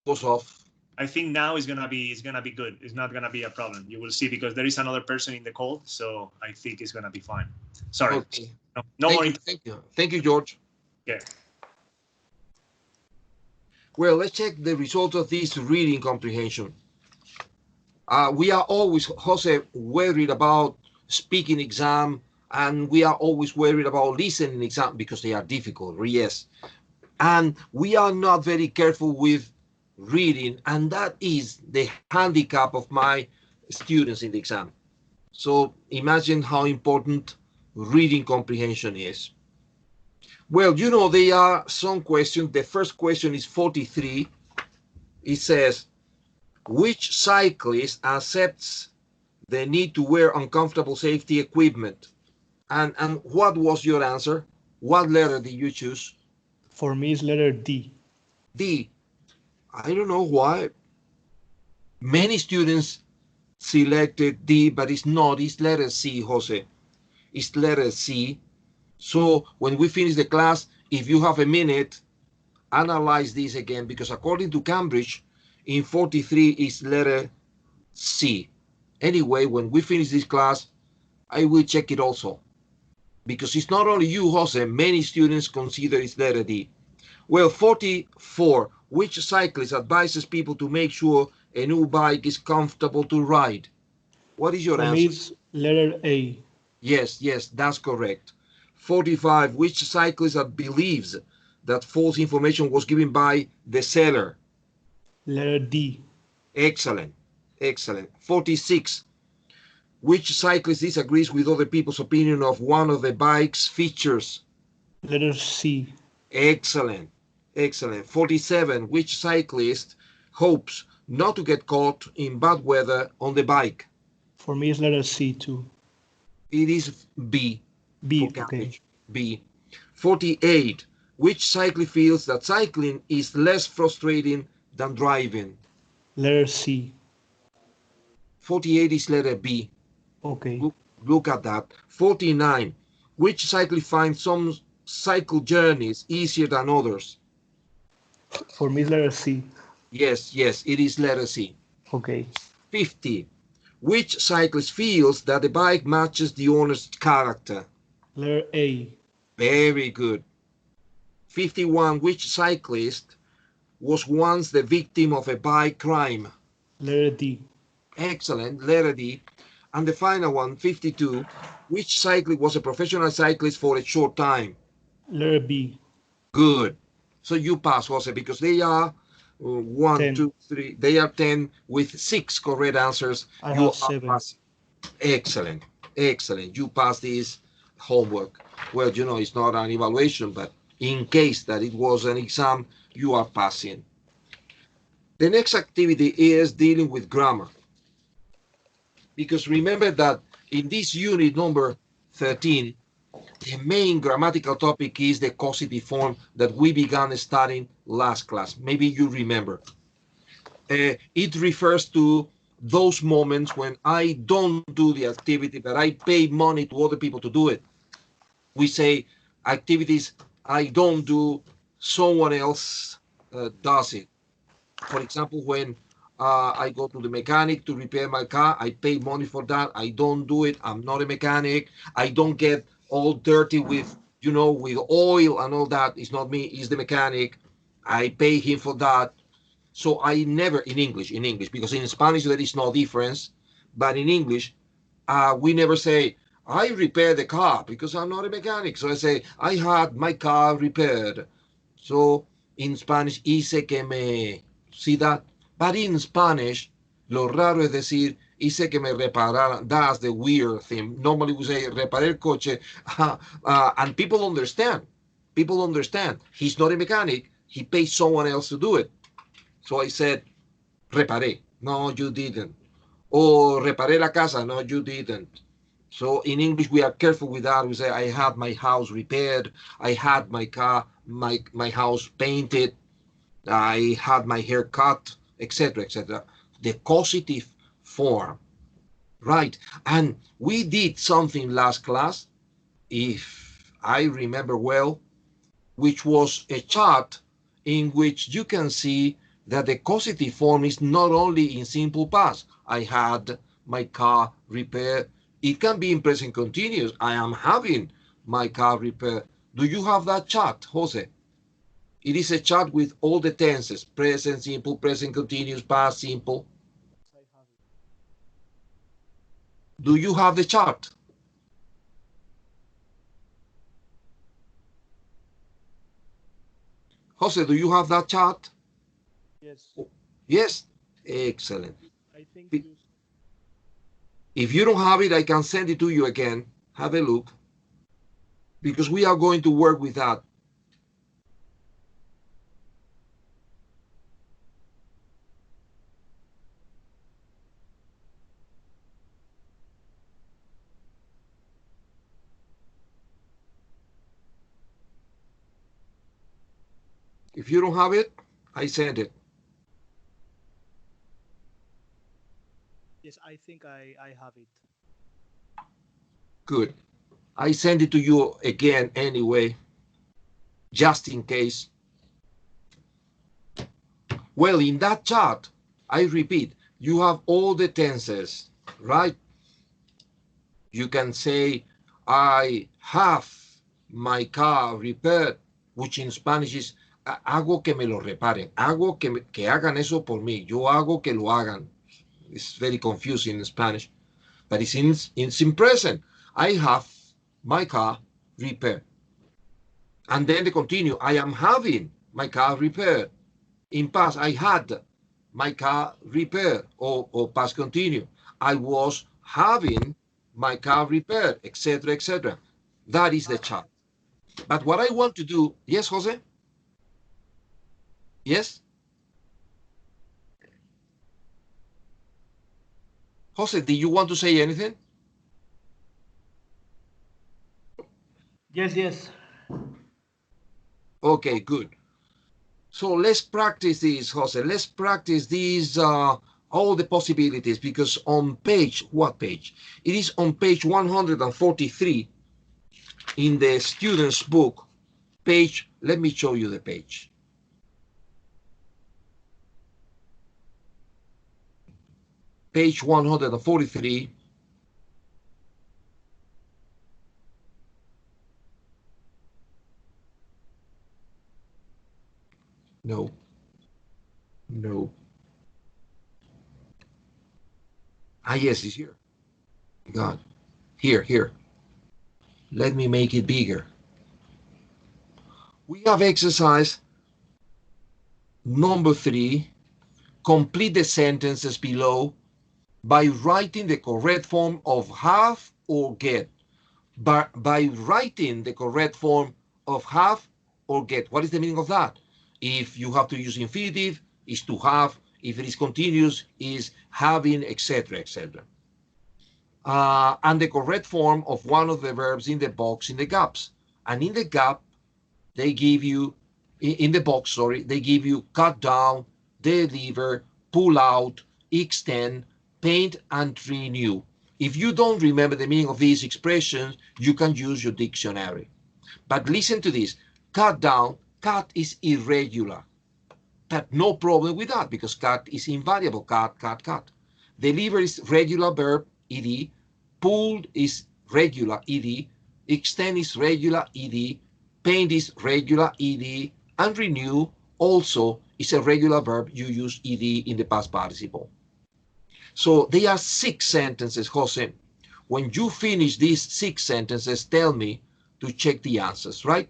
goes off. I think now it's gonna be good. It's not gonna be a problem. You will see, because there is another person in the call, so I think it's gonna be fine. Sorry. Okay. No more. Thank you, George. Yeah. Well, let's check the result of this reading comprehension. We are always, Jose, worried about speaking exam, and we are always worried about listening exam because they are difficult, yes. And we are not very careful with reading, and that is the handicap of my students in the exam. So imagine how important reading comprehension is. Well, you know, there are some questions. The first question is 43. It says, which cyclist accepts the need to wear uncomfortable safety equipment? And what was your answer? What letter did you choose? For me, it's letter D. D. I don't know why. Many students selected D, but it's not. It's letter C, Jose. It's letter C. So when we finish the class, if you have a minute, analyze this again, because according to Cambridge, in 43 is letter C. Anyway, when we finish this class, I will check it also, because it's not only you, Jose, many students consider it's letter D. Well, 44, which cyclist advises people to make sure a new bike is comfortable to ride? What is your answer? For me, it's letter A. Yes, that's correct. 45, which cyclist believes that false information was given by the seller? Letter D. Excellent. 46, which cyclist disagrees with other people's opinion of one of the bike's features? Letter C. Excellent. 47, which cyclist hopes not to get caught in bad weather on the bike? For me, it's letter C too. It is B. B, okay. B. 48, which cyclist feels that cycling is less frustrating than driving? Letter C. 48 is letter B. Okay. Look at that. 49, which cyclist finds some cycle journeys easier than others? For me, it's letter C. Yes, it is letter C. Okay. 50, which cyclist feels that the bike matches the owner's character? Letter A. Very good. 51, which cyclist was once the victim of a bike crime? Letter D. Excellent, letter D. And the final one, 52, which cyclist was a professional cyclist for a short time? Letter B. Good. So you pass, Jose, because they are 1, 2, 3. They are 10 with 6 correct answers. I have 7. Passing. Excellent. You pass this homework. Well, you know, it's not an evaluation, but in case that it was an exam, you are passing. The next activity is dealing with grammar. Because remember that in this unit number 13, the main grammatical topic is the causative form that we began studying last class. Maybe you remember. It refers to those moments when I don't do the activity, but I pay money to other people to do it. We say activities I don't do, someone else does it. For example, when I go to the mechanic to repair my car, I pay money for that. I don't do it. I'm not a mechanic. I don't get all dirty with, you know, with oil and all that. It's not me, it's the mechanic. I pay him for that. So I never, in English, because in Spanish there is no difference, but in English, we never say, I repair the car, because I'm not a mechanic. So I say, I had my car repaired. So in Spanish, hice que me, see that? But in Spanish, lo raro es decir, hice que me repararan. That's the weird thing. Normally we say, reparé el coche, and people understand. He's not a mechanic. He pays someone else to do it. So I said, reparé. No, you didn't. Or reparé la casa. No, you didn't. So in English, we are careful with that. We say, I had my house repaired. I had my car, my house painted. I had my hair cut, etc., etc. The causative form, right? And we did something last class, if I remember well, which was a chart in which you can see that the causative form is not only in simple past. I had my car repaired. It can be in present continuous. I am having my car repaired. Do you have that chart, Jose? It is a chart with all the tenses: present simple, present continuous, past simple. Do you have the chart? Jose, do you have that chart? Yes. Yes? Excellent. I think If you don't have it, I can send it to you again. Have a look. Because we are going to work with that. If you don't have it, I send it. yes, I think I have it. Good. I send it to you again anyway, just in case. Well, in that chart, I repeat, you have all the tenses, right? You can say, I have my car repaired, which in Spanish is, hago que me lo reparen, hago que hagan eso por mí, yo hago que lo hagan. It's very confusing in Spanish, but it's in present. I have my car repaired. And then they continue, I am having my car repaired. In past, I had my car repaired, or past continue. I was having my car repaired, etc., etc. That is the chart. But what I want to do, yes, Jose? Yes? Jose, do you want to say anything? Yes, yes. Okay, good. So let's practice this, Jose. Let's practice these, all the possibilities, because on page, what page? It is on page 143 in the student's book. Page, let me show you the page. Page 143. No. No. Ah, yes, it's here. God. Here. Let me make it bigger. We have exercise number 3. Complete the sentences below by writing the correct form of have or get. By writing the correct form of have or get. What is the meaning of that? If you have to use infinitive, is to have. If it is continuous, is having, etc., etc. And the correct form of one of the verbs in the box in the gaps. And in the gap, they give you, in the box, sorry, they give you cut down, deliver, pull out, extend, paint, and renew. If you don't remember the meaning of these expressions, you can use your dictionary. But listen to this. Cut down, cut is irregular. But no problem with that, because cut is invariable. Cut. Deliver is regular verb, ed. Pulled is regular, ed. Extend is regular, ed. Paint is regular, ed. And renew also is a regular verb. You use ed in the past participle. So they are 6 sentences, Jose. When you finish these 6 sentences, tell me to check the answers, right?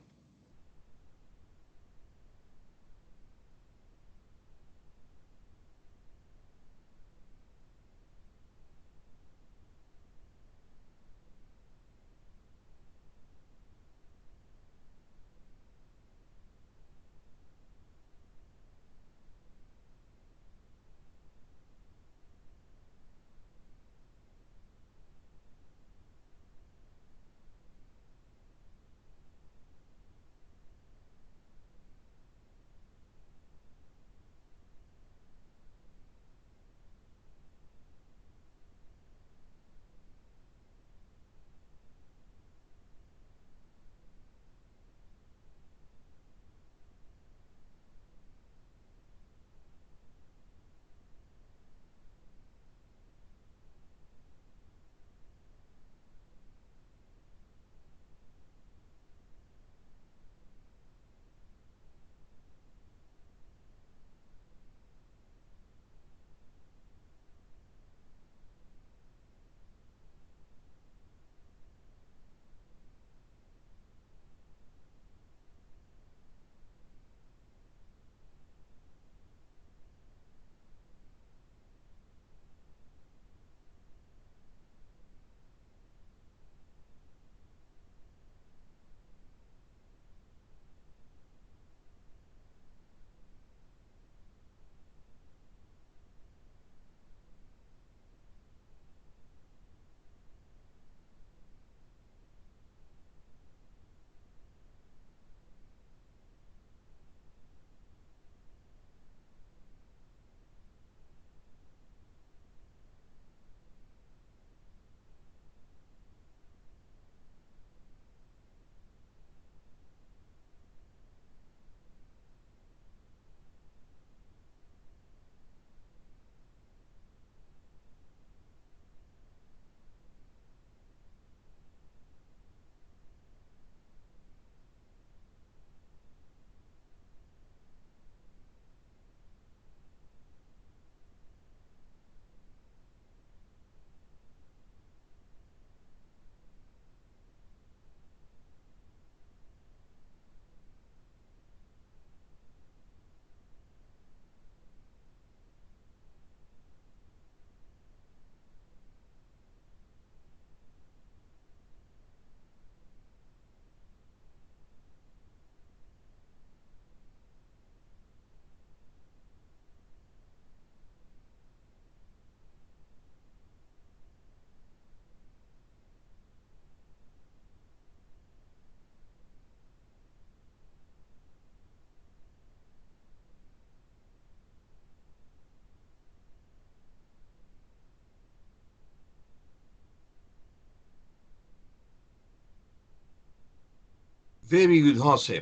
Very good, Jose.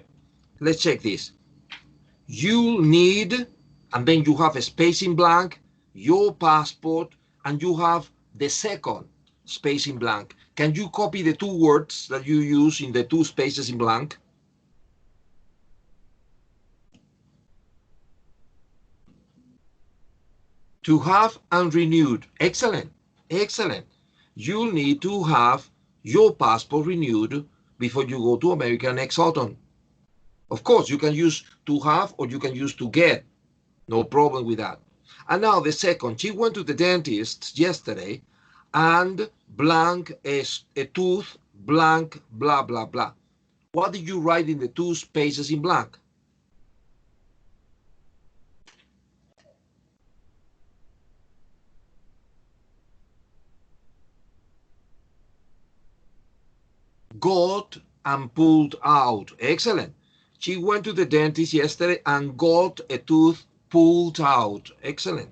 Let's check this. You need, and then you have a space in blank, your passport, and you have the second space in blank. Can you copy the two words that you use in the two spaces in blank? To have and renewed. Excellent. Excellent. You'll need to have your passport renewed before you go to America next autumn. Of course, you can use to have or you can use to get. No problem with that. And now the second, she went to the dentist yesterday and blank is a tooth, blank, blah, blah, blah. What did you write in the two spaces in blank? Got and pulled out. Excellent. She went to the dentist yesterday and got a tooth pulled out. Excellent.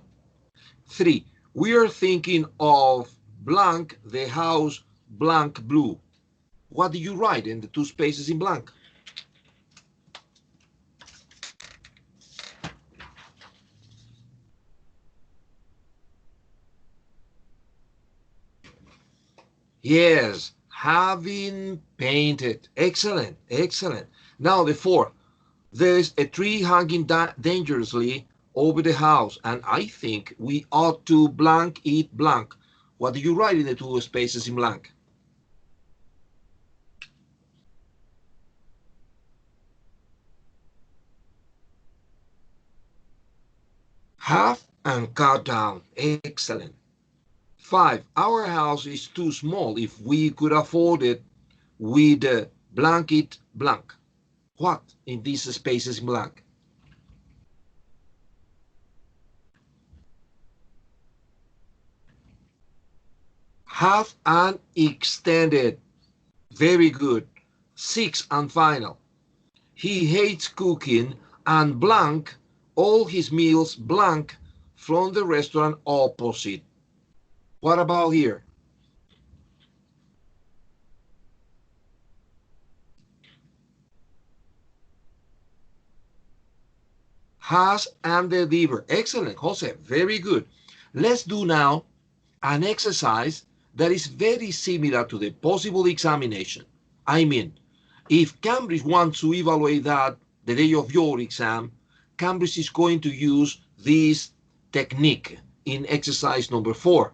3. We are thinking of blank, the house, blank blue. What do you write in the two spaces in blank? Yes, having painted. Excellent, excellent. Now the 4. There's a tree hanging dangerously over the house, and I think we ought to blank it blank. What do you write in the two spaces in blank? Have and cut down. Excellent. 5. Our house is too small. If we could afford it, we'd blank it blank. What in these spaces in blank? Have and extended. Very good. 6 and final. He hates cooking and blank all his meals blank from the restaurant opposite. What about here? Has and deliver. Excellent, Jose. Very good. Let's do now an exercise that is very similar to the possible examination. I mean, if Cambridge wants to evaluate that the day of your exam, Cambridge is going to use this technique in exercise number 4,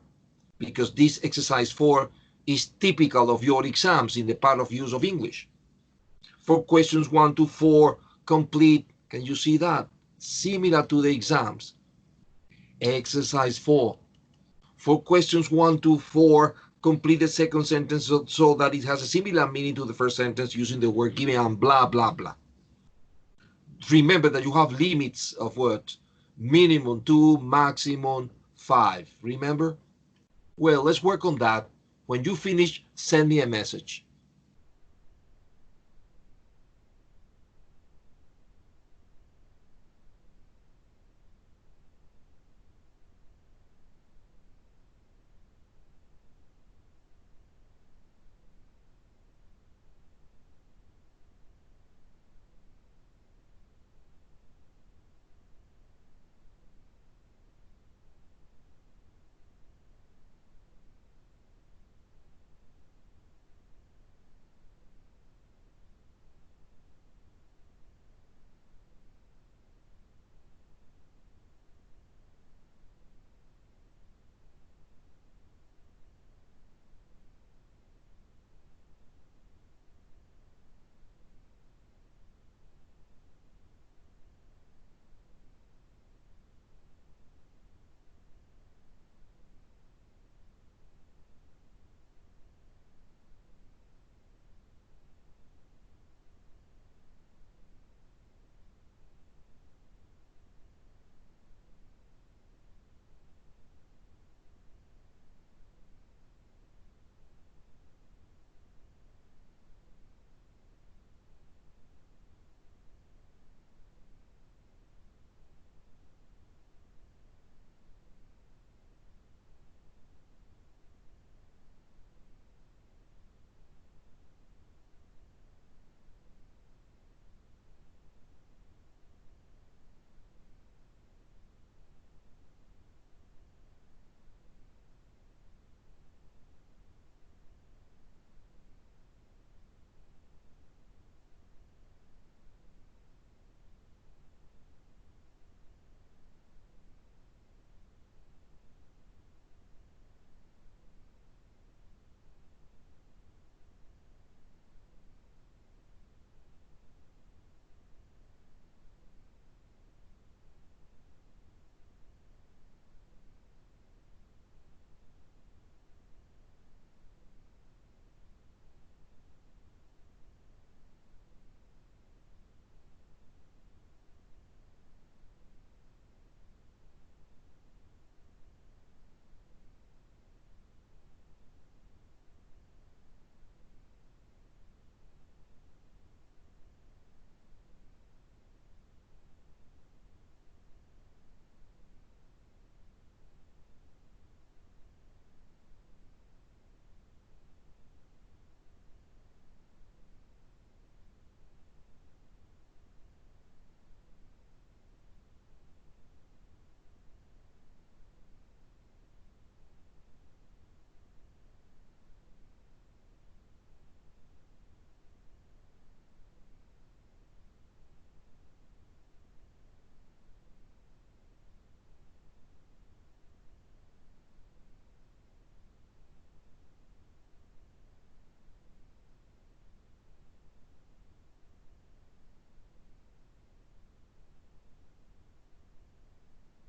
because this exercise 4 is typical of your exams in the part of use of English. For questions 1 to 4, complete, can you see that? Similar to the exams. Exercise 4. For questions 1 to 4, complete the second sentence so that it has a similar meaning to the first sentence using the word given and blah, blah, blah. Remember that you have limits of words. Minimum 2, maximum 5. Remember? Well, let's work on that. When you finish, send me a message.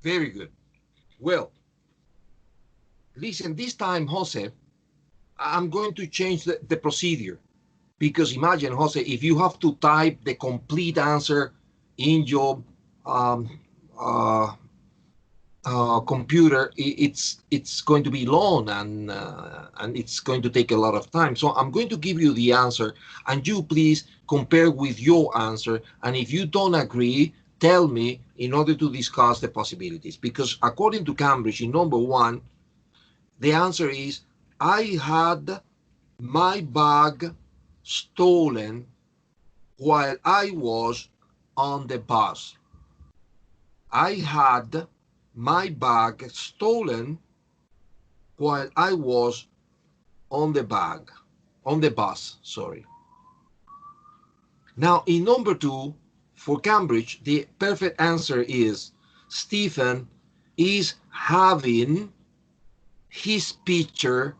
Very good. Well, listen, this time, Jose, I'm going to change the procedure. Because imagine, Jose, if you have to type the complete answer in your um, uh, computer, it's going to be long and it's going to take a lot of time. So I'm going to give you the answer, and you please compare with your answer. And if you don't agree, tell me in order to discuss the possibilities. Because according to Cambridge, in number one, the answer is I had my bag stolen while I was on the bus. I had my bag stolen while I was on the bus, sorry. Now, in number two, for Cambridge, the perfect answer is Stephen is having his picture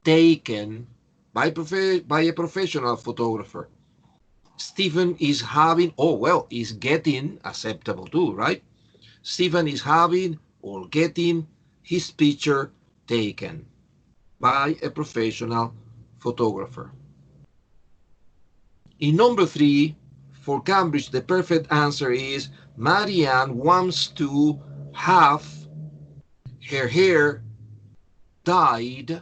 taken by a professional photographer. Stephen is having, oh, well, is getting, acceptable too, right? Stephen is having or getting his picture taken by a professional photographer. In number three, for Cambridge, the perfect answer is Marianne wants to have her hair dyed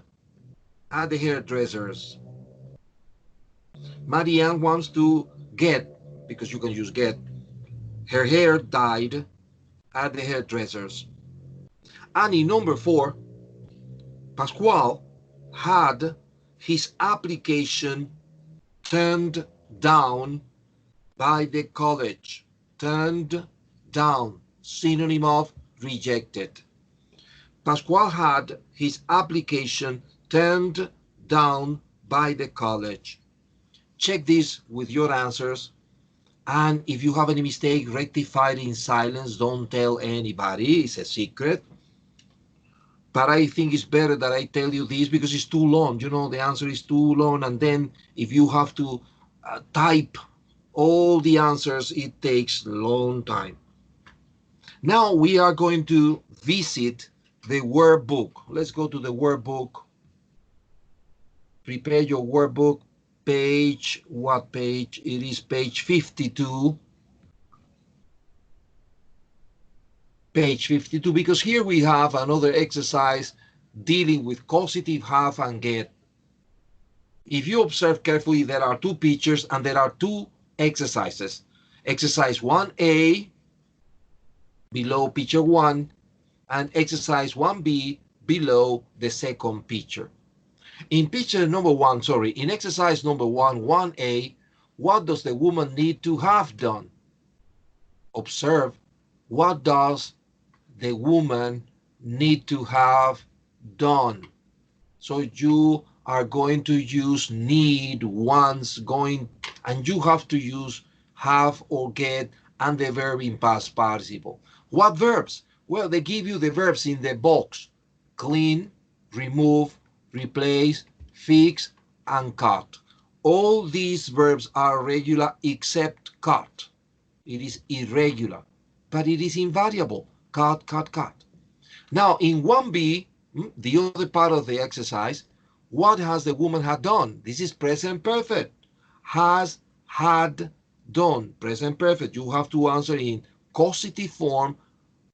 at the hairdresser's. Marianne wants to get, because you can use get, her hair dyed at the hairdresser's. And in number four, Pascual had his application turned down by the college. Turned down, synonym of rejected. Pascual had his application turned down by the college. Check this with your answers. And if you have any mistake, rectify it in silence. Don't tell anybody. It's a secret. But I think it's better that I tell you this because it's too long. You know, the answer is too long. And then if you have to type all the answers, it takes a long time. Now we are going to visit the workbook. Let's go to the workbook. Prepare your workbook. Page, what page? It is page 52. Page 52, because here we have another exercise dealing with causative have and get. If you observe carefully, there are two pictures and there are two exercises. Exercise 1A below picture 1 and exercise 1B below the second picture. In picture number 1, sorry, in exercise number 1, 1A, what does the woman need to have done? Observe, what does the woman need to have done? So you are going to use need, wants, going, and you have to use have or get and the verb in past participle. What verbs? Well, they give you the verbs in the box. Clean, remove, replace, fix, and cut. All these verbs are regular except cut. It is irregular, but it is invariable. Cut, cut, cut. Now, in 1B, the other part of the exercise, what has the woman had done? This is present perfect. Has, had, done. Present perfect. You have to answer in causative form,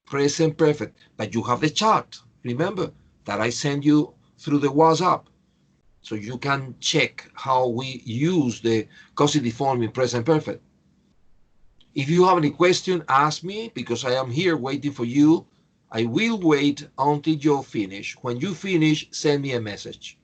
present perfect. But you have the chart. Remember that I sent you through the WhatsApp. So you can check how we use the causative form in present perfect. If you have any question, ask me because I am here waiting for you. I will wait until you finish. When you finish, send me a message.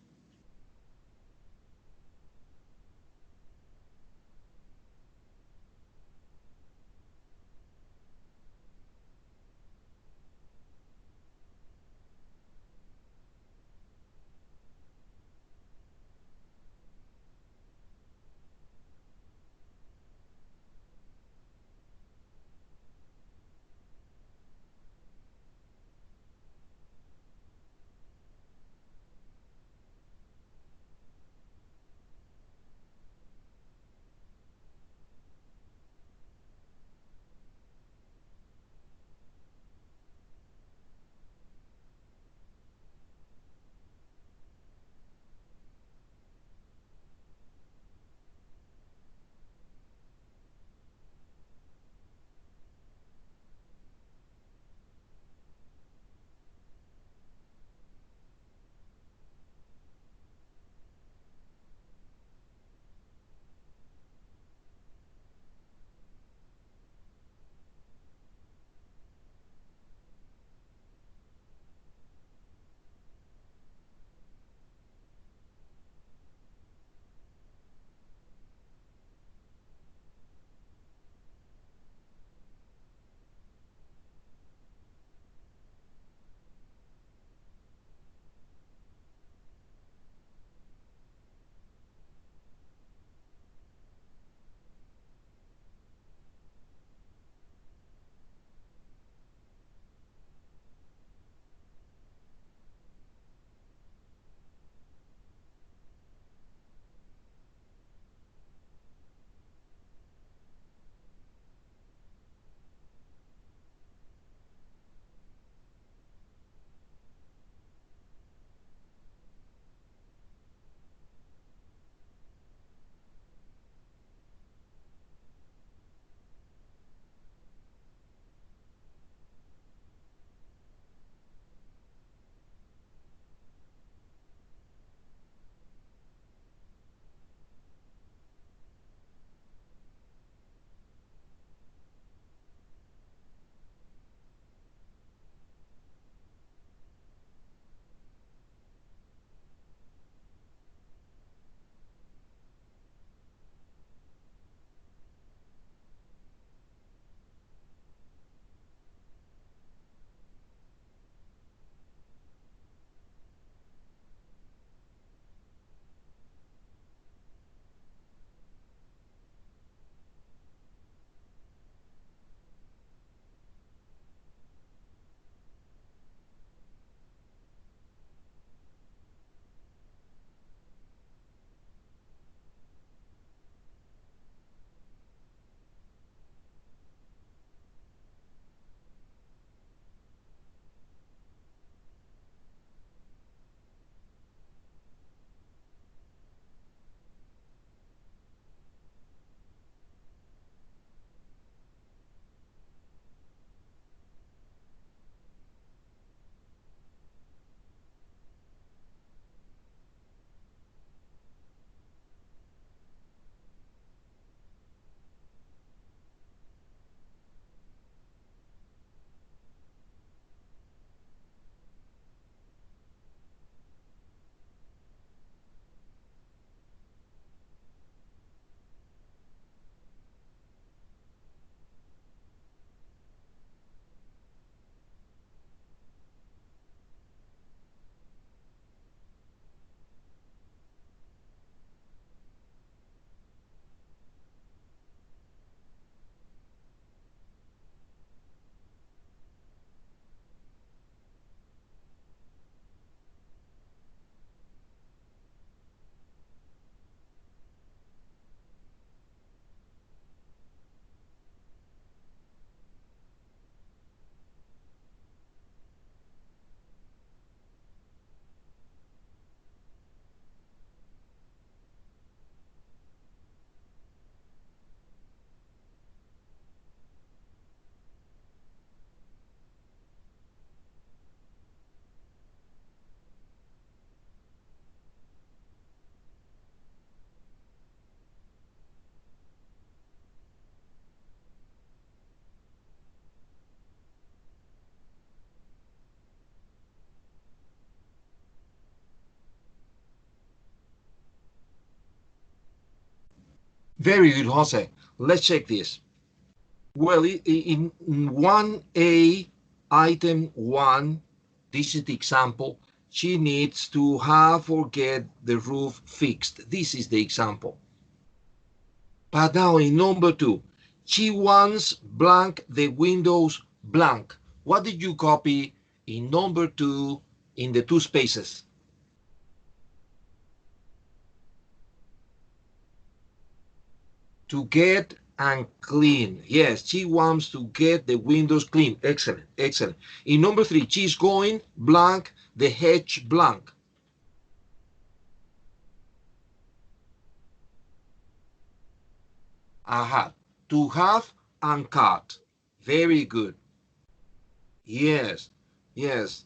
Very good, Jose. Let's check this. Well, in 1A, item 1, this is the example. She needs to have or get the roof fixed. This is the example. But now in number 2, she wants blank the windows blank. What did you copy in number 2 in the 2 spaces? To get and clean. Yes, she wants to get the windows clean. Excellent, excellent. In number 3, she's going blank the hedge blank. Aha, to have and cut. Very good. Yes, yes.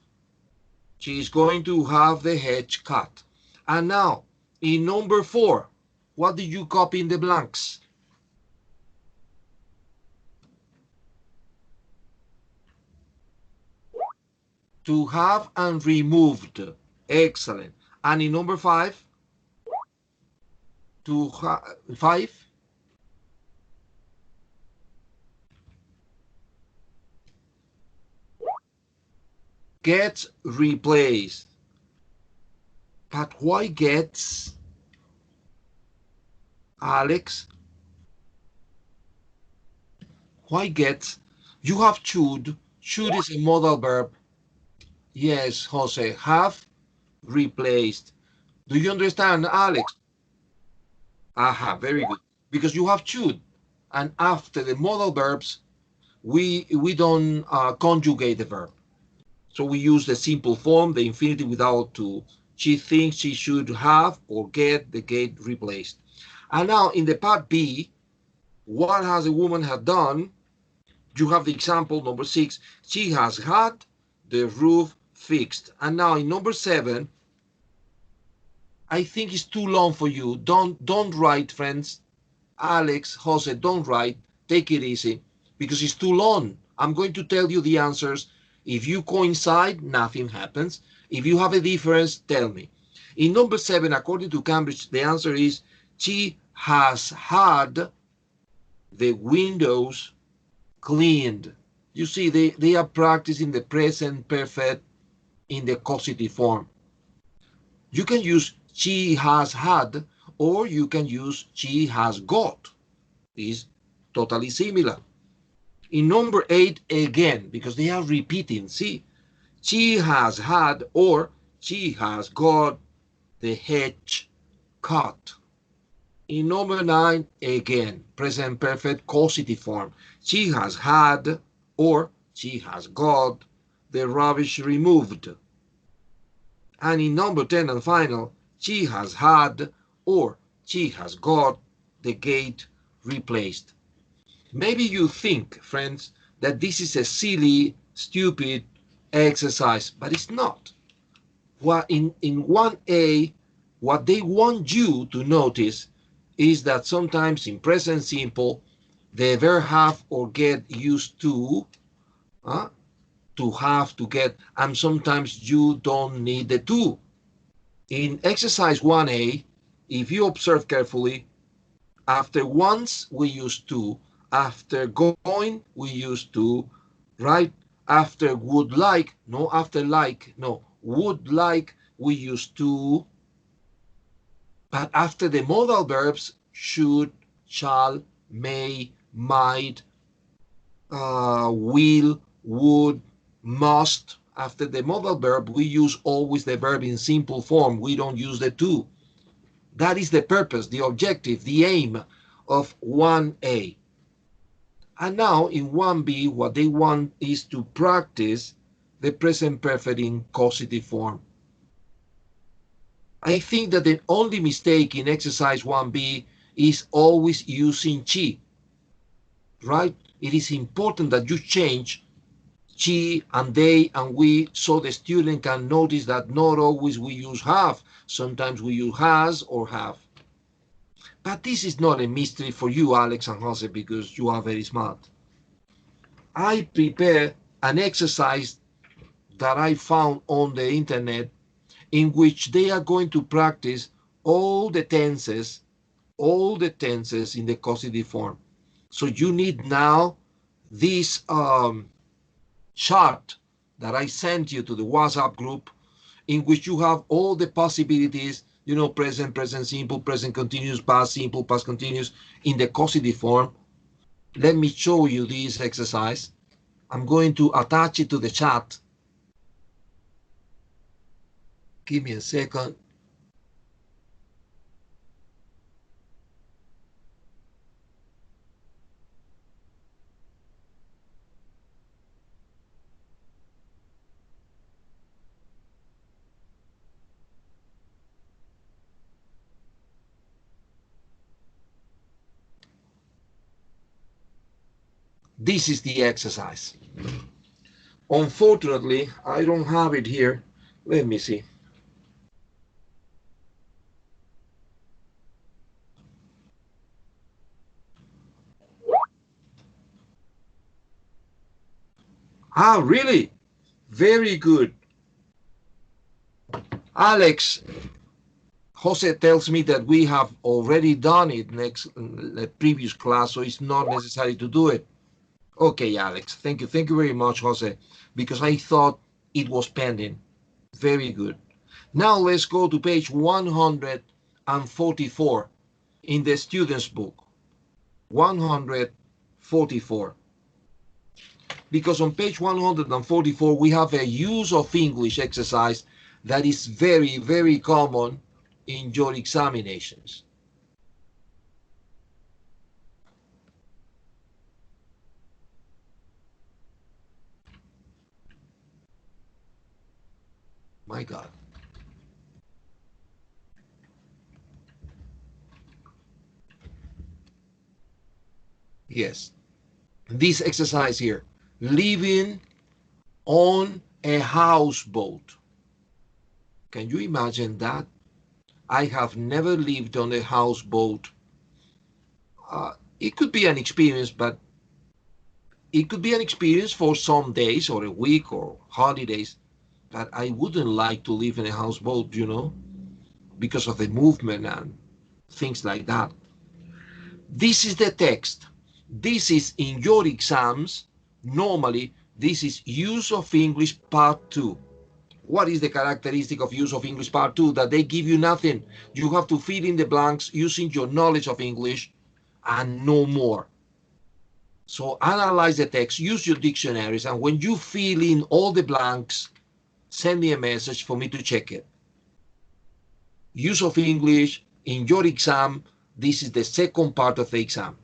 She's going to have the hedge cut. And now, in number 4, what did you copy in the blanks? To have and removed. Excellent. And in number 5, to have 5, gets replaced. But why gets, Alex? Why gets? You have should. Should is a modal verb. Yes, Jose, have replaced. Do you understand, Alex? Aha, very good. Because you have should. And after the modal verbs, we don't conjugate the verb. So we use the simple form, the infinitive without to. She thinks she should have or get the gate replaced. And now in the part B, what has a woman had done? You have the example number 6. She has had the roof fixed. And now in number 7, I think it's too long for you. Don't write, friends. Alex, Jose, don't write. Take it easy because it's too long. I'm going to tell you the answers. If you coincide, nothing happens. If you have a difference, tell me. In number 7, according to Cambridge, the answer is she has had the windows cleaned. You see, they are practicing the present perfect in the causative form. You can use she has had, or you can use she has got. It's totally similar. In number 8, again, because they are repeating, see, she has had or she has got the hedge cut. In number 9, again, present perfect causative form. She has had or she has got the rubbish removed. And in number 10 and final, she has had or she has got the gate replaced. Maybe you think, friends, that this is a silly, stupid exercise, but it's not. Well, in 1A, what they want you to notice is that sometimes in present simple, the verb have or get used to have, to get, and sometimes you don't need the to. In exercise 1A, if you observe carefully, after once we use to, after going we use to, right? After would like, no, after like, no, would like we use to, but after the modal verbs should, shall, may, might, will, would, must, after the modal verb we use always the verb in simple form. We don't use the to. That is the purpose, the objective, the aim of 1A. And now in 1B, what they want is to practice the present perfect in causative form. I think that the only mistake in exercise 1B is always using she, right? It is important that you change she and they and we so the student can notice that not always we use have. Sometimes we use has or have. But this is not a mystery for you, Alex and Jose, because you are very smart. I prepare an exercise that I found on the internet in which they are going to practice all the tenses all the tenses in the causative form. So you need now this chart that I sent you to the WhatsApp group, in which you have all the possibilities, you know, present, present simple, present continuous, past simple, past continuous, in the causative form. Let me show you this exercise. I'm going to attach it to the chat. Give me a second. This is the exercise. Unfortunately, I don't have it here. Let me see. Ah, really? Very good. Alex, Jose tells me that we have already done it next the previous class, so it's not necessary to do it. Okay, Alex, thank you. Thank you very much, Jose, because I thought it was pending. Very good. Now let's go to page 144 in the student's book. 144. Because on page 144 we have a use of English exercise that is very, very common in your examinations. My God. Yes. This exercise here, living on a houseboat. Can you imagine that? I have never lived on a houseboat. It could be an experience, but it could be an experience for some days or a week or holidays. But I wouldn't like to live in a houseboat, you know, because of the movement and things like that. This is the text. This is in your exams. Normally, this is use of English part 2. What is the characteristic of use of English part 2? That they give you nothing. You have to fill in the blanks using your knowledge of English and no more. So analyze the text, use your dictionaries, and when you fill in all the blanks, send me a message for me to check it. Use of English in your exam. This is the second part of the exam.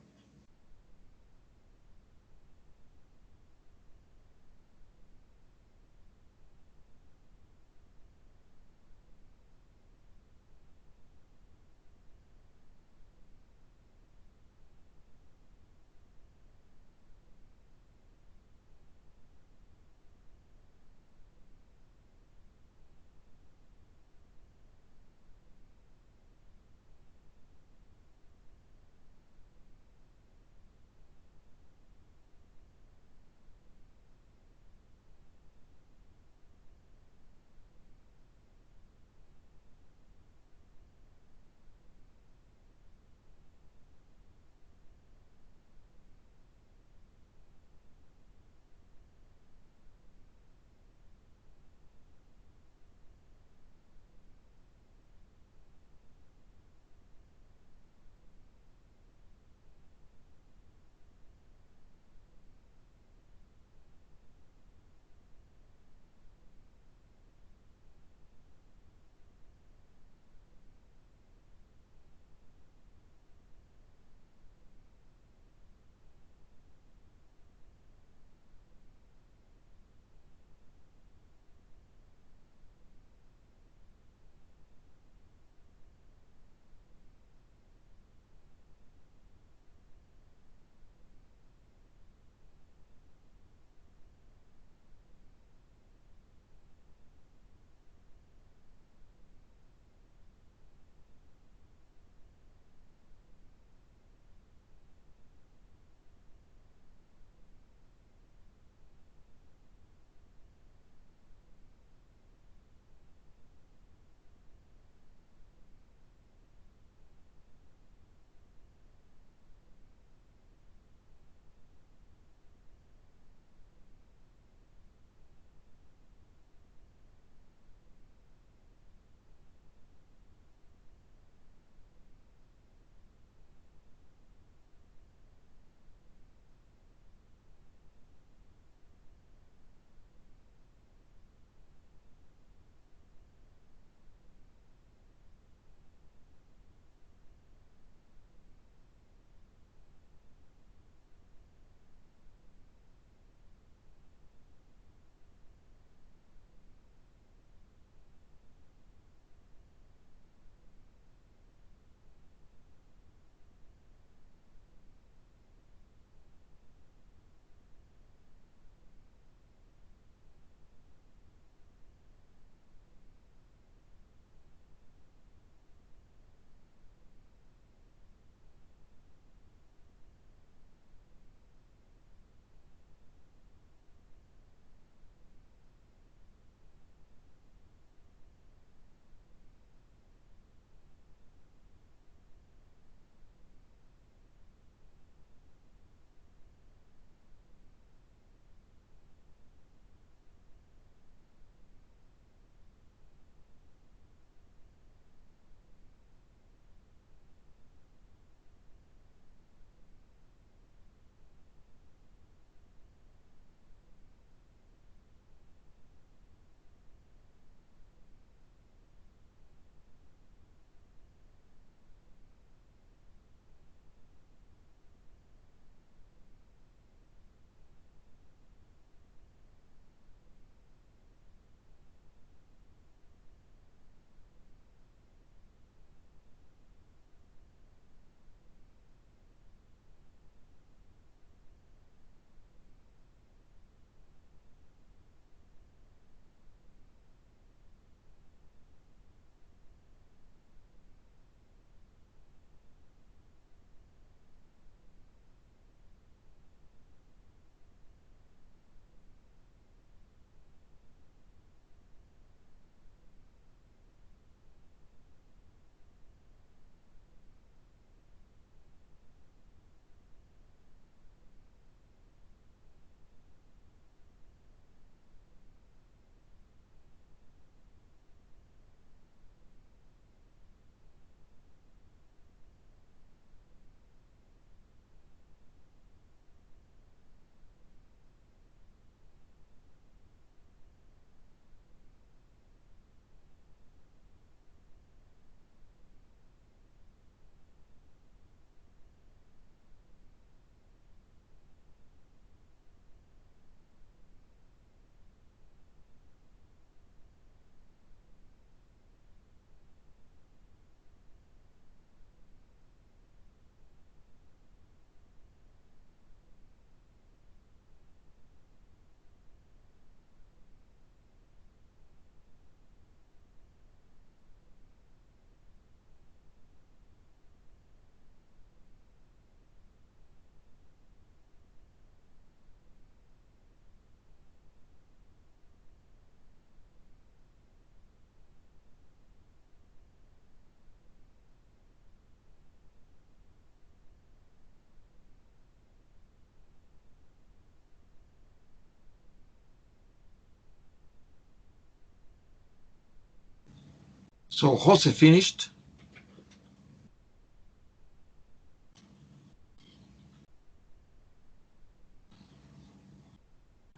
So Jose finished.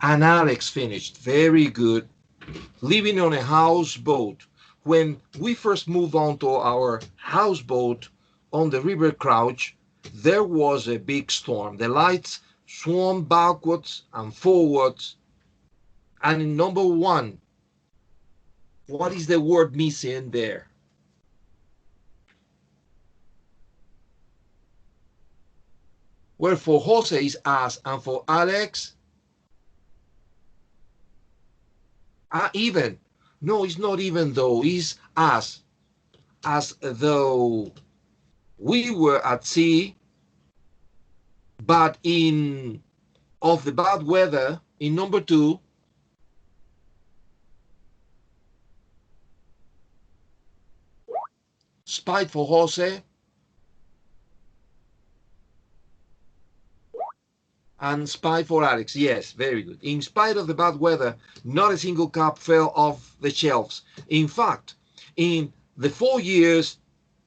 And Alex finished. Very good. Living on a houseboat. When we first moved onto our houseboat on the River Crouch, there was a big storm. The lights swam backwards and forwards. And in number one, what is the word missing there? Well, for Jose is as, and for Alex, even. No, it's not even though, it's as though we were at sea, but in of the bad weather, in number two, spite for Jose, and spite for Alex. Yes, very good. In spite of the bad weather, not a single cup fell off the shelves. In fact, in the 4 years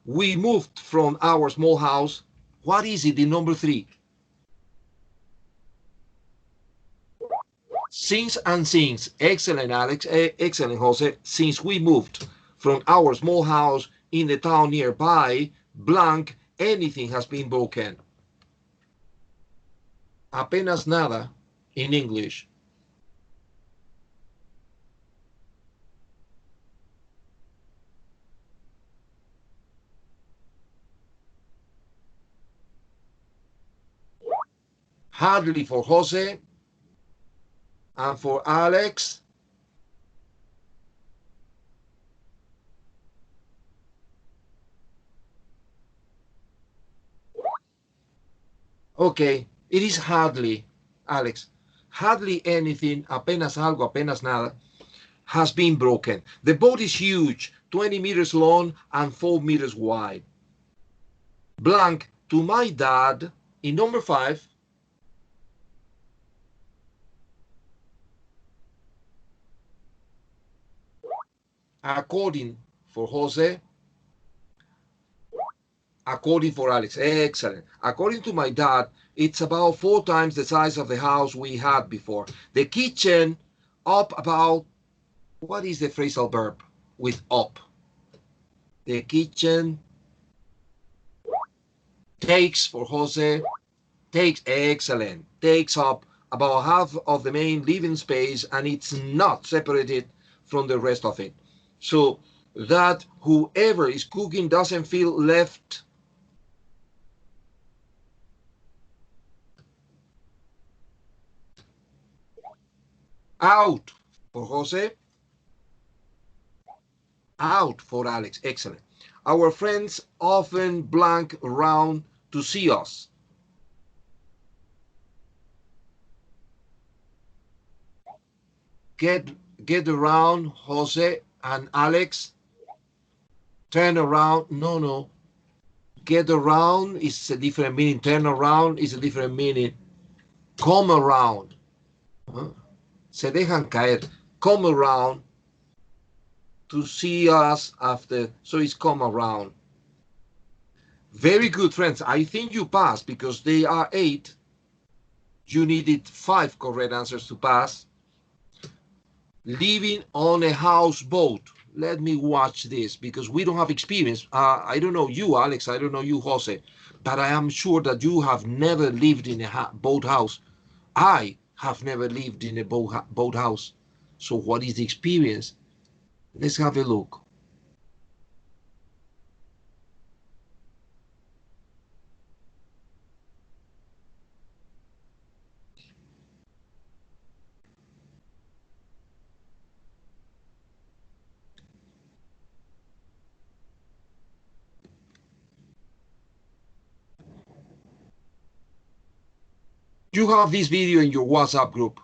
we moved from our small house, what is it in number three? Since and since. Excellent, Alex. Excellent, Jose. Since we moved from our small house in the town nearby, blank, anything has been broken. Apenas nada in English. Hardly for Jose, and for Alex, okay, it is hardly, Alex. Hardly anything, apenas algo, apenas nada, has been broken. The boat is huge, 20 meters long and 4 meters wide. Blank, to my dad, in number five, according for Jose, according for Alex. Excellent. According to my dad, it's about 4 times the size of the house we had before. The kitchen up about, what is the phrasal verb with up? The kitchen takes for Jose, takes, excellent, takes up about half of the main living space, and it's not separated from the rest of it. So that whoever is cooking doesn't feel left out for Jose, out for Alex. Excellent. Our friends often blank around to see us. Get around, Jose and Alex. Turn around. No. Get around is a different meaning. Turn around is a different meaning. Come around. Se dejan caer. Come around to see us after. So it's come around. Very good, friends. I think you passed because they are 8. You needed 5 correct answers to pass. Living on a houseboat. Let me watch this because we don't have experience. I don't know you, Alex. I don't know you, Jose. But I am sure that you have never lived in a boathouse. I have never lived in a boathouse. So what is the experience? Let's have a look. You have this video in your WhatsApp group.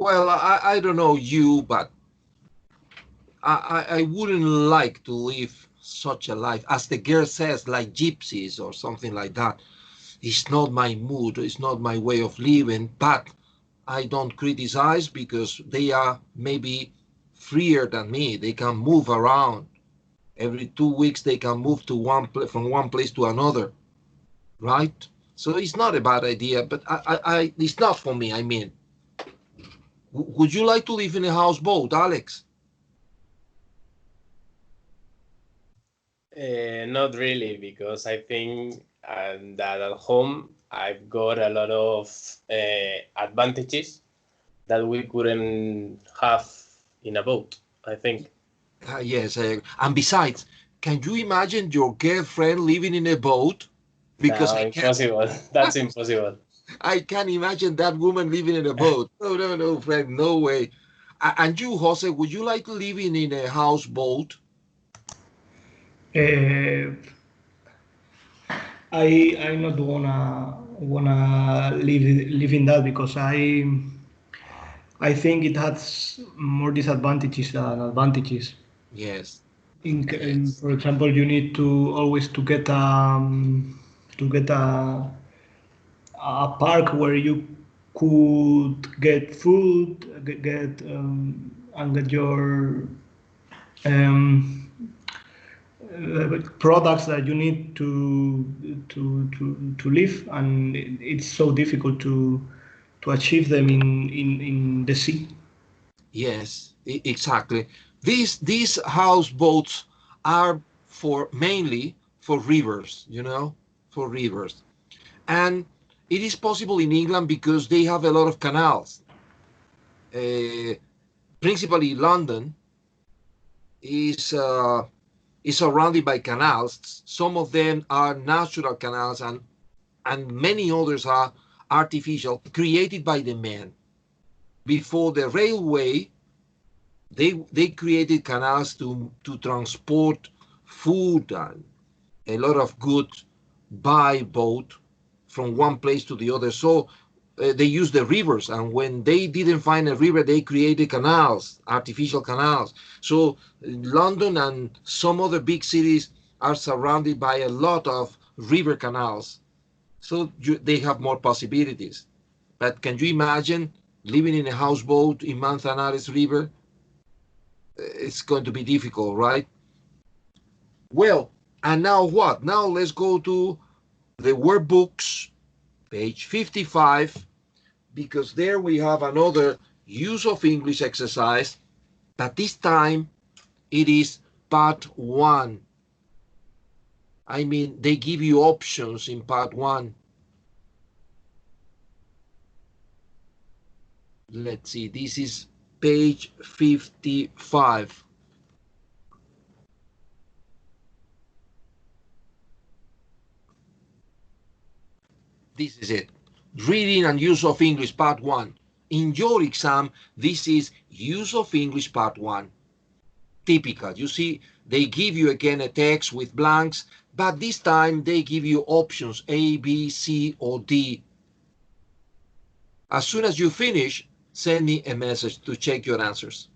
Well, I don't know you, but I wouldn't like to live such a life, as the girl says, like gypsies or something like that. It's not my mood, it's not my way of living, but I don't criticize because they are maybe freer than me. They can move around. Every 2 weeks they can move to from one place to another, right? So it's not a bad idea, but it's not for me. I mean, would you like to live in a houseboat, Alex? Not really, because I think that at home I've got a lot of advantages that we couldn't have in a boat, I think. Yes, and besides, can you imagine your girlfriend living in a boat? Because No, I can, impossible. That's impossible. I can't imagine that woman living in a boat. No, no, no, friend, no way. And you, Jose, would you like to live in a houseboat? Uh, I not wanna live in that because I think it has more disadvantages than advantages. Yes, For yes, example, you need to always to get a park where you could get food, and get your um, products that you need to live, and it's so difficult to achieve them in the sea. yes, exactly. These houseboats are for mainly for rivers, for rivers. And it is possible in England because they have a lot of canals. Uh, Principally, London is uh, is surrounded by canals. Some of them are natural canals, and many others are artificial, created by the man. Before the railway, they created canals to transport food and a lot of goods by boat from one place to the other. So they used the rivers, and when they didn't find a river, they created canals, artificial canals. So London and some other big cities are surrounded by a lot of river canals. So they have more possibilities. But can you imagine living in a houseboat in Manzanares River? It's going to be difficult, right? Well, and now what? Now let's go to the workbooks, page 55, because there we have another use of English exercise, but this time it is part one. I mean, they give you options in part one. Let's see, this is page 55. This is it. Reading and use of English, part one. In your exam, this is use of English, part one. Typical. You see, they give you again a text with blanks, but this time they give you options A, B, C, or D. As soon as you finish, send me a message to check your answers.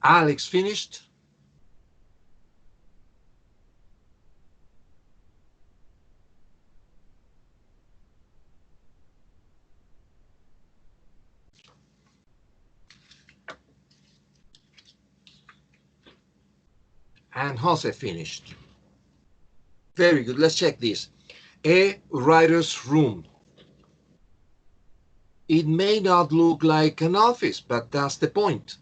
Alex finished? And Jose finished. Very good. Let's check this. A writer's room. It may not look like an office, but that's the point.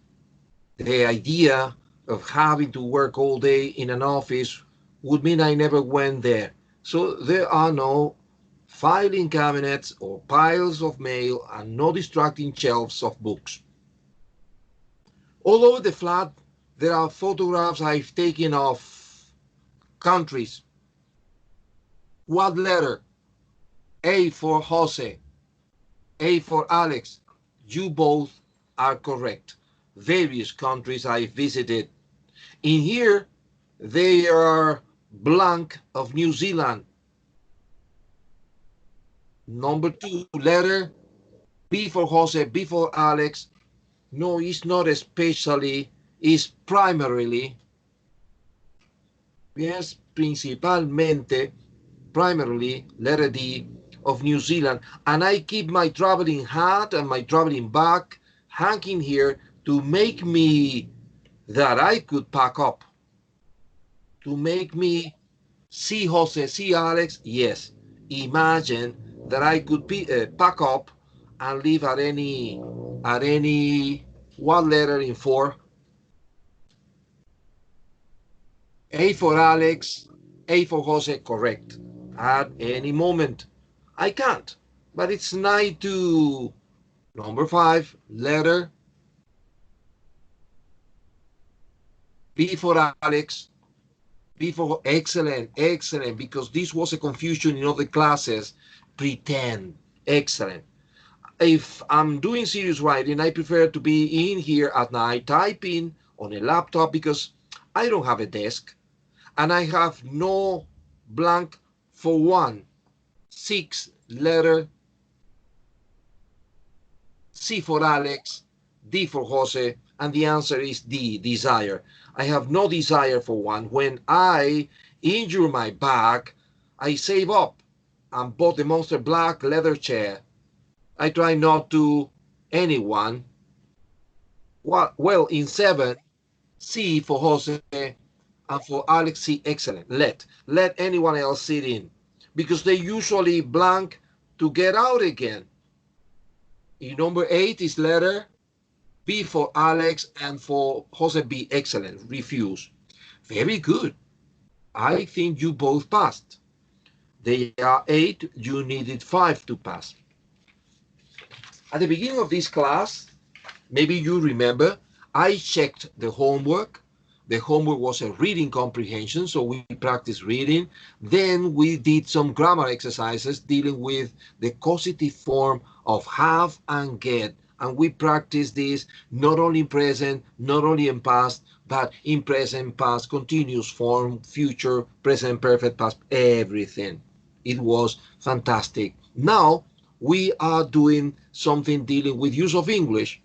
The idea of having to work all day in an office would mean I never went there. So there are no filing cabinets or piles of mail and no distracting shelves of books. All over the flat, there are photographs I've taken of countries. What letter? A for Jose. A for Alex. You both are correct. Various countries I visited. In here, they are blank of New Zealand. Number 2 letter, B for Jose, B for Alex. No, it's not especially, it's primarily. Yes, principalmente, primarily, letter D of New Zealand. And I keep my traveling hat and my traveling bag hanging here to make me that I could pack up. To make me see Jose, see Alex, yes. Imagine that I could pack up and leave at any, what letter in 4? A for Alex, A for Jose, correct. At any moment. I can't, but it's nice to, number 5, letter, B for Alex, B for excellent, excellent, because this was a confusion in other classes. Pretend, excellent. If I'm doing serious writing, I prefer to be in here at night typing on a laptop because I don't have a desk and I have no blank for 1. 6 letter, C for Alex, D for Jose, and the answer is D, desire. I have no desire for 1. When I injure my back, I save up and bought the Monster Black leather chair. I try not to anyone. Well, in 7, C for Jose and for Alex, C, excellent. Let anyone else sit in because they usually blank to get out again. In number 8 is letter B for Alex and for Jose, B, excellent, refuse. Very good. I think you both passed. They are 8, you needed 5 to pass. At the beginning of this class, maybe you remember, I checked the homework. The homework was a reading comprehension, so we practiced reading. Then we did some grammar exercises dealing with the causative form of have and get. And we practiced this not only in present, not only in past, but in present, past, continuous form, future, present, perfect, past, everything. It was fantastic. Now we are doing something dealing with use of English.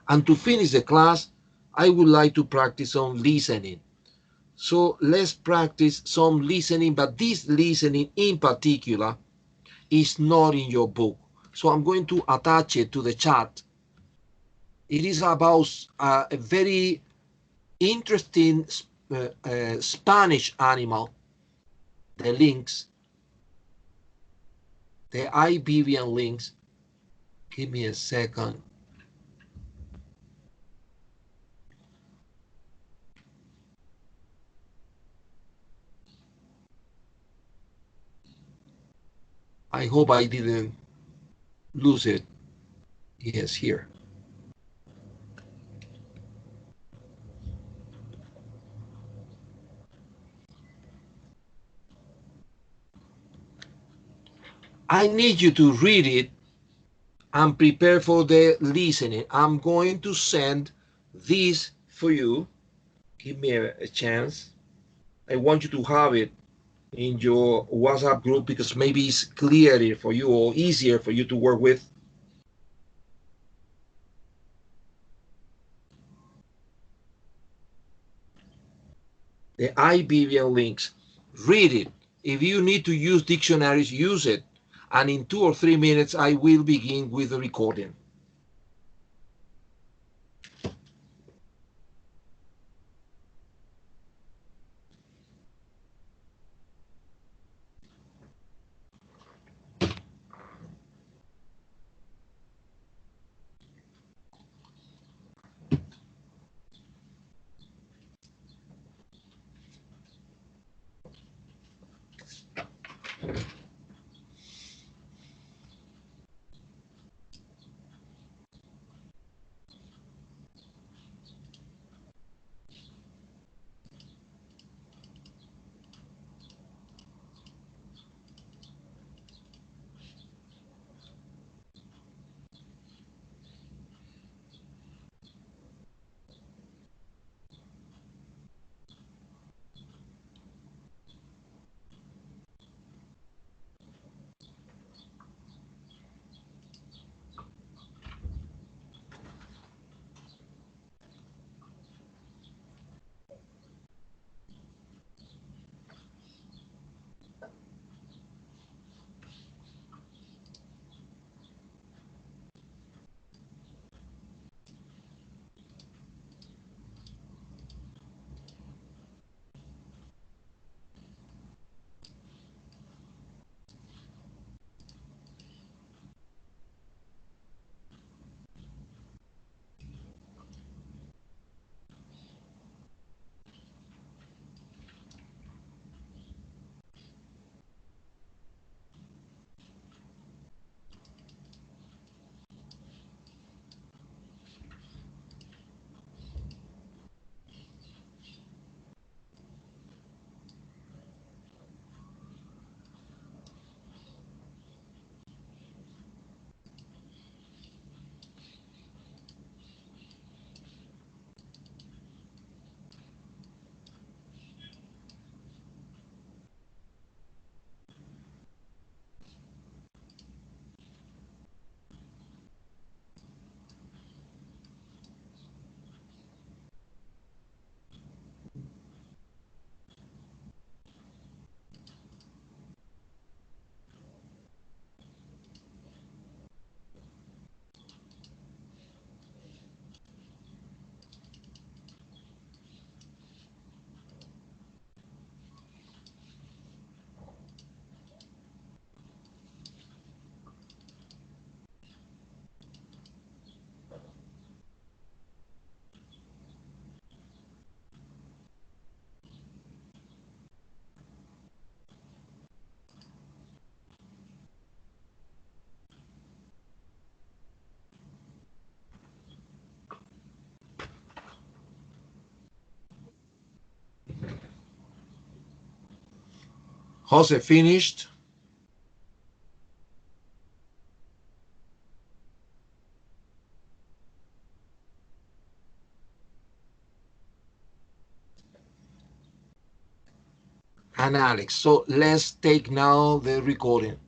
And to finish the class, I would like to practice some listening. So let's practice some listening, but this listening in particular is not in your book. So I'm going to attach it to the chat. It is about a very interesting Spanish animal, the lynx, the Iberian lynx. Give me a second. I hope I didn't lose it. Yes, here. I need you to read it and prepare for the listening. I'm going to send this for you. Give me a chance. I want you to have it in your WhatsApp group because maybe it's clearer for you or easier for you to work with. the IBVN links. Read it. If you need to use dictionaries, use it. And in 2 or 3 minutes, I will begin with the recording. Jose finished. And Alex. So let's take now the recording.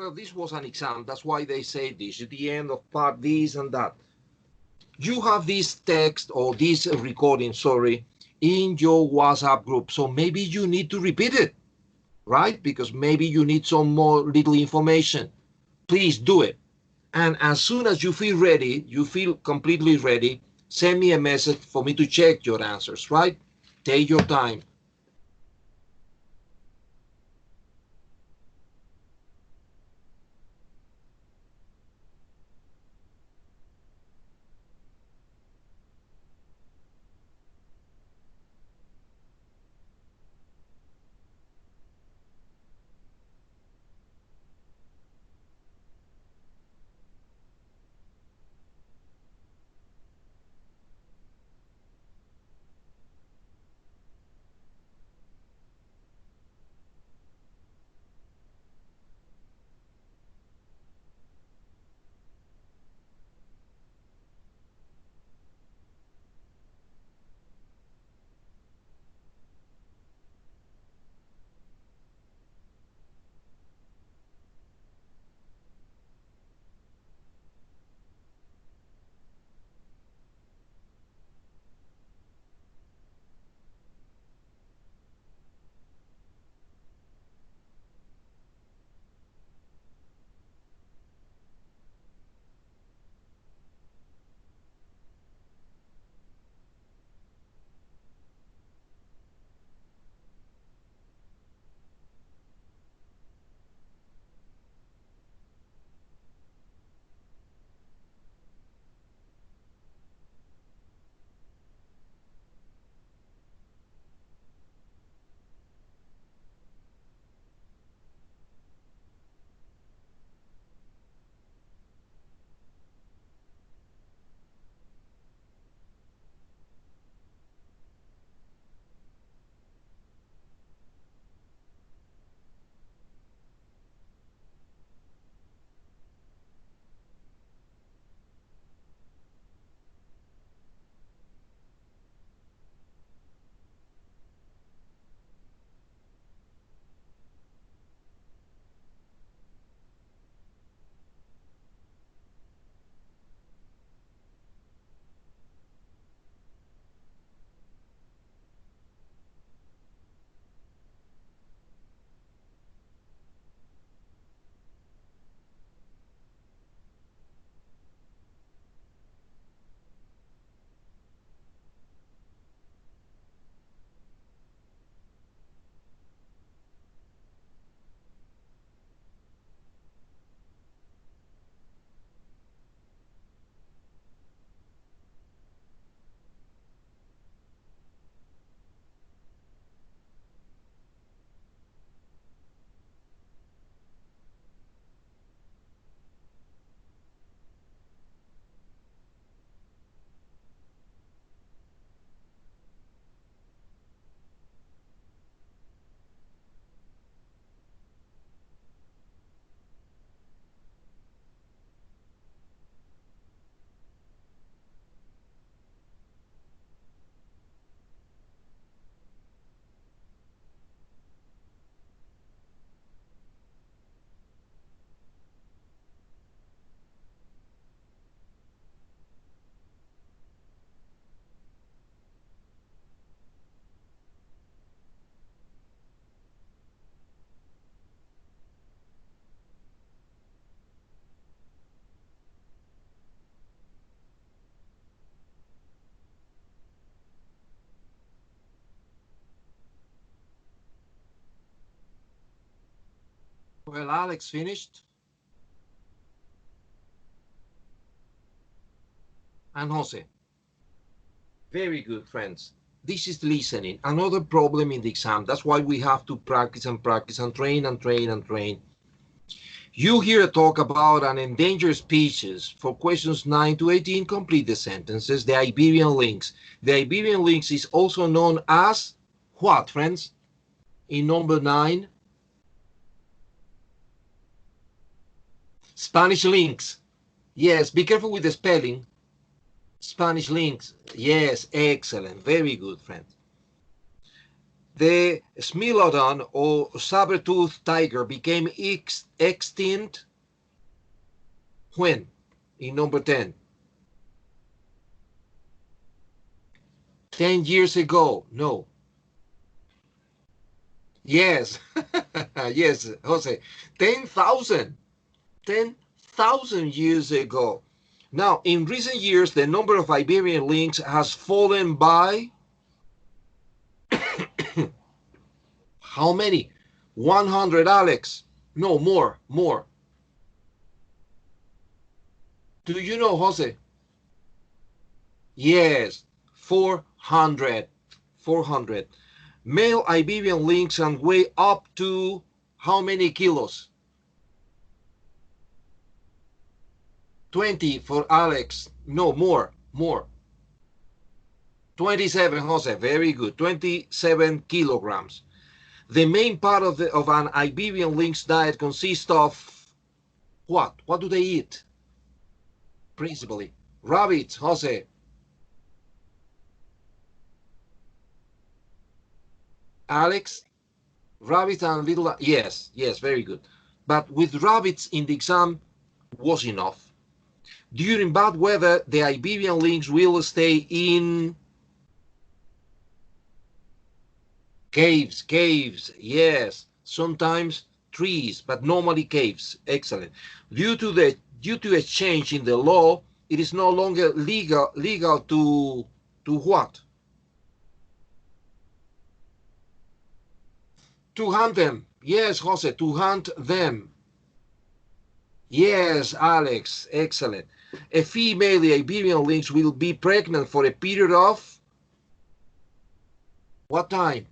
well, this was an exam. That's why they say this at the end of part this and that. You have this text or this recording, sorry, in your WhatsApp group. So maybe you need to repeat it, right? Because maybe you need some more little information. Please do it. And as soon as you feel ready, you feel completely ready, send me a message for me to check your answers, right? Take your time. Well, Alex finished. And Jose. Very good, friends. This is listening. Another problem in the exam. That's why we have to practice and practice and train and train and train. You hear a talk about an endangered species. For questions 9 to 18, complete the sentences. The Iberian lynx. The Iberian lynx is also known as what, friends? In number 9, Spanish lynx. Yes, be careful with the spelling. Spanish lynx. Yes, excellent. Very good, friends. The Smilodon or saber-toothed tiger became extinct when? In number 10. 10 years ago. No. Yes. Yes, Jose. 10,000. 10,000 years ago. Now, in recent years, the number of Iberian lynx has fallen by how many? 100, Alex. No, more. Do you know, Jose? Yes, 400. 400. Male Iberian lynx can weigh up to how many kilos? 20 for Alex. No, more. 27, Jose. Very good. 27 kilograms. The main part of an Iberian lynx diet consists of what? What do they eat? Principally. Rabbits, Jose. Alex? Rabbits and little... Yes, very good. But with rabbits in the exam was enough. During bad weather, the Iberian lynx will stay in caves, yes. Sometimes trees, but normally caves. Excellent. Due to a change in the law, it is no longer legal to what? To hunt them. Yes, Jose, to hunt them. Yes, Alex, excellent. A female Iberian lynx will be pregnant for a period of what time?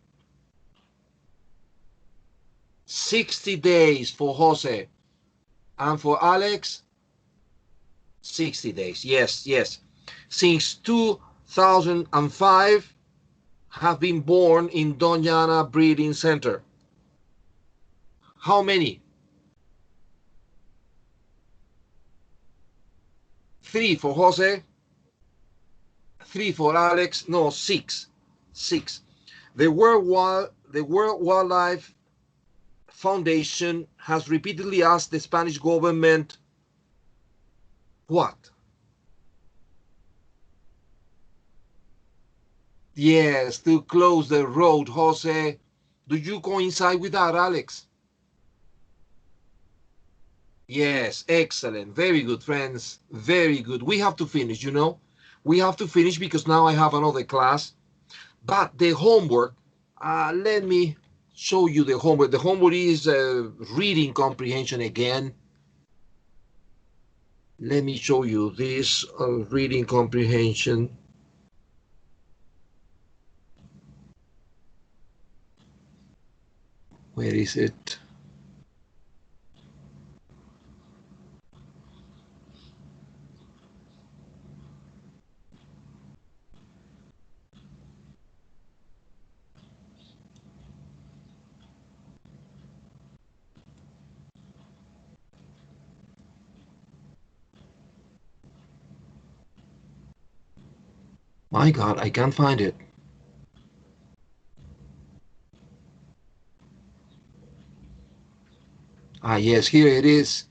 60 days for Jose. And for Alex, 60 days. Yes. Since 2005, have been born in Doñana Breeding Center. How many? 3 for Jose. 3 for Alex. No, 6. The World Wildlife Foundation has repeatedly asked the Spanish government what? Yes, to close the road, Jose. Do you coincide with that, Alex? Yes, excellent. Very good, friends. Very good. We have to finish, you know. We have to finish because now I have another class. But the homework, let me show you the homework. The homework is reading comprehension again. Let me show you this reading comprehension. Where is it? My God, I can't find it. Yes, here it is.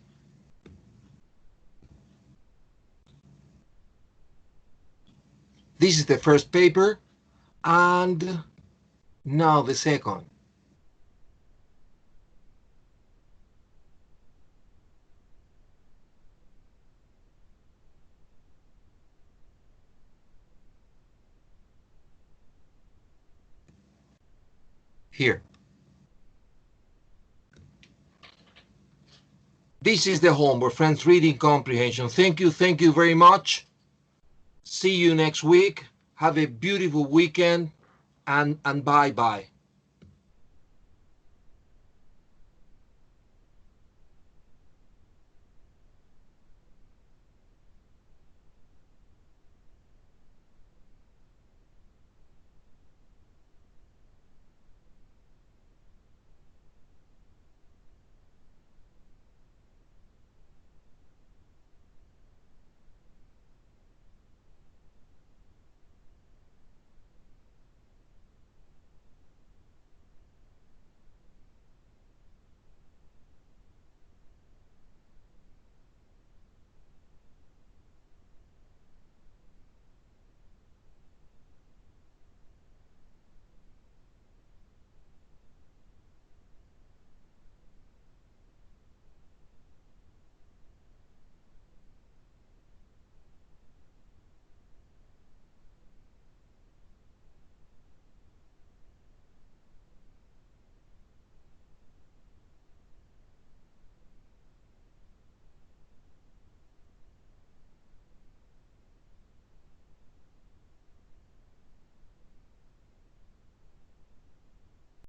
This is the first paper, and now the second. Here. This is the homework, friends, reading comprehension. Thank you very much. See you next week. Have a beautiful weekend, and bye-bye.